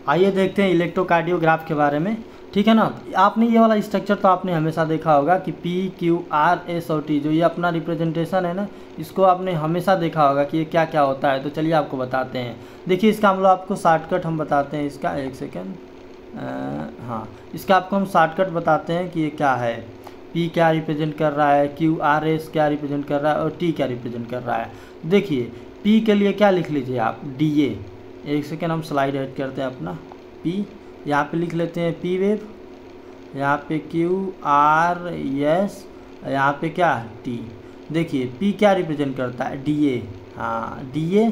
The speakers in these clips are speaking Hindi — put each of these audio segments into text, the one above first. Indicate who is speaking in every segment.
Speaker 1: आइए देखते हैं इलेक्ट्रोकार्डियोग्राफ के बारे में, ठीक है ना। आपने ये वाला स्ट्रक्चर तो आपने हमेशा देखा होगा कि पी क्यू आर एस और टी, जो ये अपना रिप्रेजेंटेशन है ना, इसको आपने हमेशा देखा होगा कि ये क्या क्या होता है। तो चलिए आपको बताते हैं। देखिए इसका हम लोग आपको शॉर्टकट हम बताते हैं इसका, एक सेकेंड, हाँ, इसका आपको हम शॉर्टकट बताते हैं कि ये क्या है। पी क्या रिप्रेजेंट कर रहा है, क्यू आर एस क्या रिप्रेजेंट कर रहा है और टी क्या रिप्रेजेंट कर रहा है। देखिए पी के लिए क्या लिख लीजिए आप, डी ए। एक सेकेंड हम स्लाइड ऐड करते हैं अपना। पी यहाँ पे लिख लेते हैं पी वेव, यहाँ पे क्यू आर एस, यहाँ पे क्या है टी। देखिए पी क्या रिप्रेजेंट करता है, डी ए, हाँ डी ए।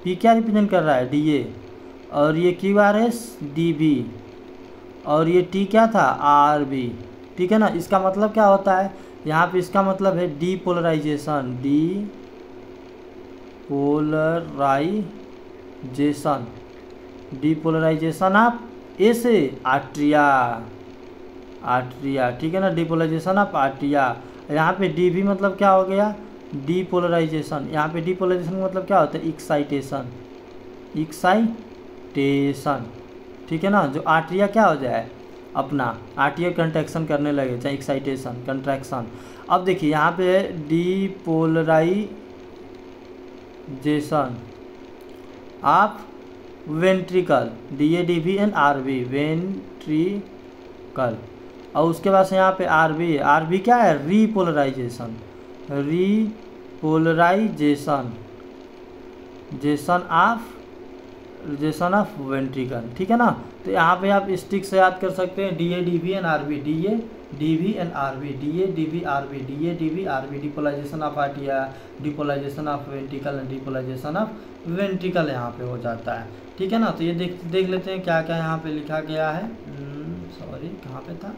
Speaker 1: पी क्या रिप्रेजेंट कर रहा है, डी ए। और ये Q R S D B, और ये टी क्या था, आर बी, ठीक है ना। इसका मतलब क्या होता है यहाँ पे, इसका मतलब है डीपोलराइजेशन, डीपोलराइजेशन ऑफ ए से आर्ट्रिया, ठीक है ना, डीपोलराइजेशन ऑफ आर्ट्रिया। यहाँ पे डी भी मतलब क्या हो गया, डीपोलराइजेशन। यहाँ पे डीपोलराइजेशन मतलब क्या होता है, एक्साइटेशन, ठीक है ना। जो आर्ट्रिया क्या हो जाए अपना, आर्ट्रिया कंट्रैक्शन करने लगे, चाहे एक्साइटेशन कंट्रैक्शन। अब देखिए यहाँ पे depolarization of ventricle, D A D V N R B, ventricle. और उसके बाद से यहाँ पे आर बी है, आर बी क्या है, रीपोलराइजेशन, जेसन ऑफ वेंट्रिकल, ठीक है ना। तो यहाँ पे आप स्टिक से याद कर सकते हैं, D A D V N R B, D A D V N R B, D A D V R B, D A D V R B, depolarisation of आर्टिया, depolarisation of ventricle and depolarisation of ventricle यहाँ पे हो जाता है, ठीक है ना। तो ये देख लेते हैं क्या क्या यहाँ पे लिखा गया है। सॉरी कहाँ पे था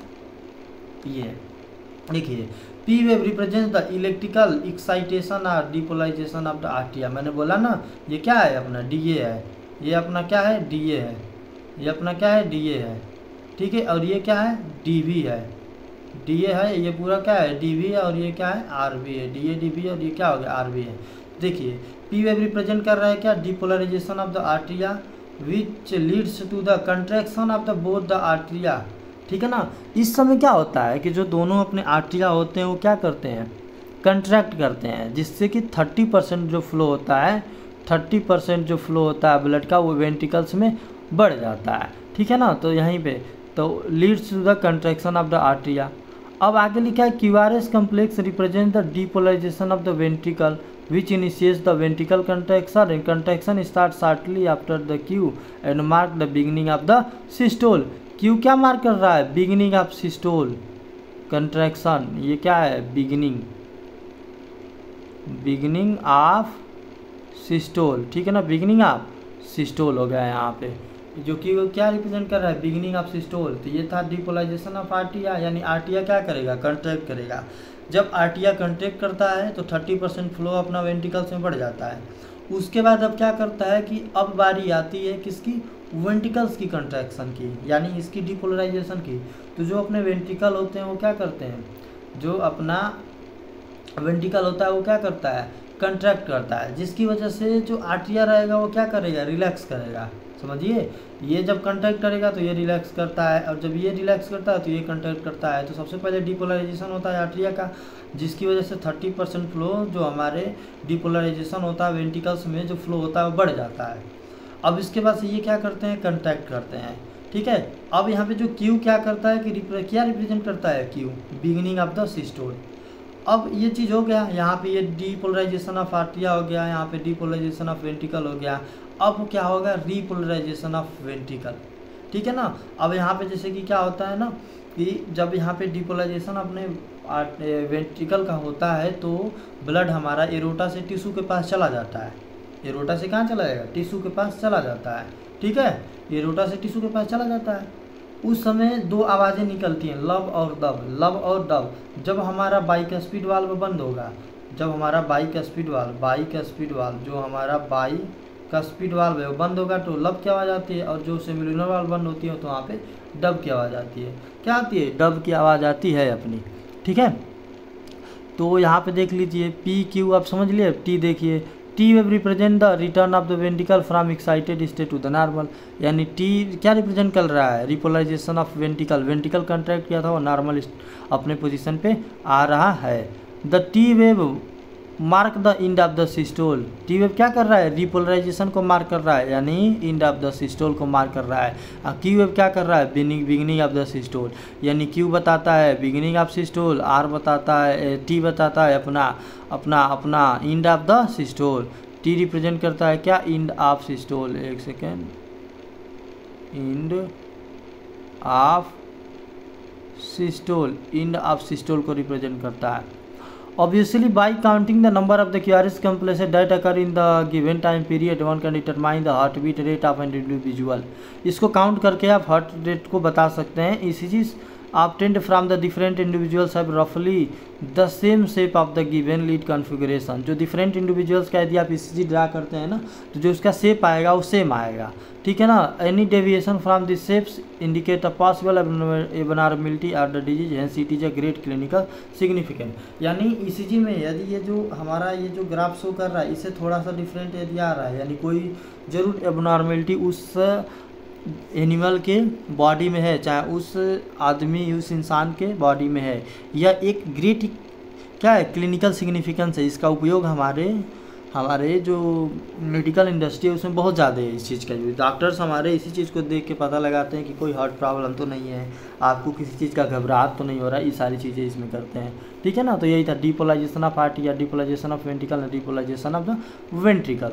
Speaker 1: ये, देखिए P wave represent the electrical excitation और डिपोलाइजेशन ऑफ द आर्टिया। मैंने बोला ना ये क्या है अपना, डी ए है, ये अपना क्या है, डी ए है, ये अपना क्या है, डी ए है, ठीक है। और ये क्या है, डी वी है, डी ए है, ये पूरा क्या है, डी वी है, और ये क्या है, आर बी है, डी ए डी वी, और ये क्या हो गया, आर बी है। देखिए पी वेव रिप्रेजेंट कर रहा है क्या, depolarization of the atria which leads to the contraction of the both the atria, ठीक है ना। इस समय क्या होता है कि जो दोनों अपने आर्ट्रिया होते हैं वो क्या करते हैं, कंट्रैक्ट करते हैं, जिससे कि 30% जो फ्लो होता है, 30% जो फ्लो होता है ब्लड का वो वेंट्रिकल्स में बढ़ जाता है, ठीक है ना। तो यहीं पे तो leads to the contraction of the atria. अब आगे लिखा है QRS complex represent the depolarization of the ventricle which initiates the ventricle contraction and contraction starts shortly after the Q and mark the beginning of the systole। Q क्या मार्क कर रहा है, beginning of systole contraction, ये क्या है, beginning of systole, ठीक है ना, beginning of systole हो गया है यहाँ पे, जो कि वो क्या रिप्रेजेंट कर रहा है, बिगिनिंग ऑफ सिस्टोल। तो ये था डिपोलाइजेशन ऑफ आर्टिया, यानी आर्टिया क्या करेगा, कंट्रैक्ट करेगा। जब आर्टिया कंट्रैक्ट करता है तो 30% फ्लो अपना वेंट्रिकल्स में बढ़ जाता है। उसके बाद अब क्या करता है कि अब बारी आती है किसकी, वेंट्रिकल्स की कंट्रैक्शन की, यानी इसकी डिपोलराइजेशन की। तो जो अपने वेंट्रिकल होते हैं वो क्या करते हैं, जो अपना वेंट्रिकल होता है वो क्या करता है, कंट्रैक्ट करता है, जिसकी वजह से जो आर्टिया रहेगा वो क्या करेगा, रिलैक्स करेगा। समझिए, ये जब कंट्रैक्ट करेगा तो ये रिलैक्स करता है, और जब ये रिलैक्स करता है तो ये कंट्रैक्ट करता है। तो सबसे पहले डिपोलराइजेशन होता है आर्टिया का, जिसकी वजह से 30% फ्लो जो हमारे डिपोलराइजेशन होता है वेंट्रिकल्स में जो फ्लो होता है वो बढ़ जाता है। अब इसके बाद से ये क्या करते हैं, कंट्रैक्ट करते हैं, ठीक है। अब यहाँ पे जो क्यू क्या करता है कि क्या रिप्रेजेंट करता है, Q beginning of the systole. अब ये चीज़ हो गया, यहाँ पे ये डीपोलराइजेशन ऑफ आर्टिया हो गया, यहाँ पे डीपोलराइजेशन ऑफ वेंट्रिकल हो गया। अब क्या होगा, रीपोलराइजेशन ऑफ वेंट्रिकल, ठीक है ना। अब यहाँ पे जैसे कि क्या होता है ना कि जब यहाँ पे डीपोलराइजेशन अपने वेंट्रिकल का होता है तो ब्लड हमारा एरोटा से टिश्यू के पास चला जाता है। एरोटा से कहाँ चला जाएगा, टिश्यू के पास चला जाता है, ठीक है। एरोटा से टिश्यू के पास चला जाता है। उस समय दो आवाज़ें निकलती हैं, लब और दब, लब और दब। जब हमारा बाइक स्पीड वाल्व बंद होगा, जब हमारा बाइक स्पीड वाल्व जो हमारा बाइक का स्पीड वाल्व है वो बंद होगा तो लब की आवाज़ आती है, और जो सेमिलुनर वाल्व बंद होती है तो वहाँ पे डब की आवाज़ आती है। क्या आती है, डब की आवाज़ आती है अपनी, ठीक है। तो यहाँ पे देख लीजिए पी क्यू आप समझ लिए। टी देखिए, T wave represent the return of the ventricle from excited state to the normal, यानी टी क्या रिप्रेजेंट कर रहा है, repolarization of ventricle, ventricle contract किया था वो नॉर्मल अपने पोजीशन पे आ रहा है। The T wave mark the end of the systole, T wave क्या कर रहा है, रिपोलराइजेशन को मार्क कर रहा है, यानी इंड ऑफ द सिस्टोल को मार्क कर रहा है। क्यू वेव क्या कर रहा है, बिगिनिंग ऑफ द सिस्टोल, यानी क्यू बताता है बिगिनिंग ऑफ सिस्टोल, आर बताता है, टी बताता है अपना अपना अपना end of the systole. T represent करता है क्या, इंड ऑफ सिस्टोल, एक second, end of systole, end of systole को रिप्रेजेंट करता है। Obviously, by counting the number of the QRS complexes that occur in the given time period, one can determine the heartbeat rate of an individual. इसको काउंट करके आप हार्ट रेट को बता सकते हैं। ECGs obtained from the different individuals have roughly the same shape of the given lead configuration. जो different individuals का यदि आप ECG ड्रा करते हैं ना, तो जो उसका शेप आएगा वो सेम आएगा, ठीक है ना। Any deviation from this shapes indicate a possible abnormality और the disease, hence it is a great clinical significant. यानी ईसीजी में यदि ये जो हमारा ये जो ग्राफ शो कर रहा है इससे थोड़ा सा डिफरेंट यदि आ रहा है, यानी कोई जरूर एबनॉर्मलिटी उस एनिमल के बॉडी में है, चाहे उस आदमी उस इंसान के बॉडी में है, यह एक ग्रेट क्या है, क्लिनिकल सिग्निफिकेंस है। इसका उपयोग हमारे जो मेडिकल इंडस्ट्री है उसमें बहुत ज़्यादा है इस चीज़ का यूज। डॉक्टर्स हमारे इसी चीज़ को देख के पता लगाते हैं कि कोई हार्ट प्रॉब्लम तो नहीं है, आपको किसी चीज़ का घबराहट तो नहीं हो रहा है, ये सारी चीज़ें इसमें करते हैं, ठीक है ना। तो यही था डिपोलाइजेशन ऑफ हार्ट या depolarisation of ventricle, depolarisation of the ventricle.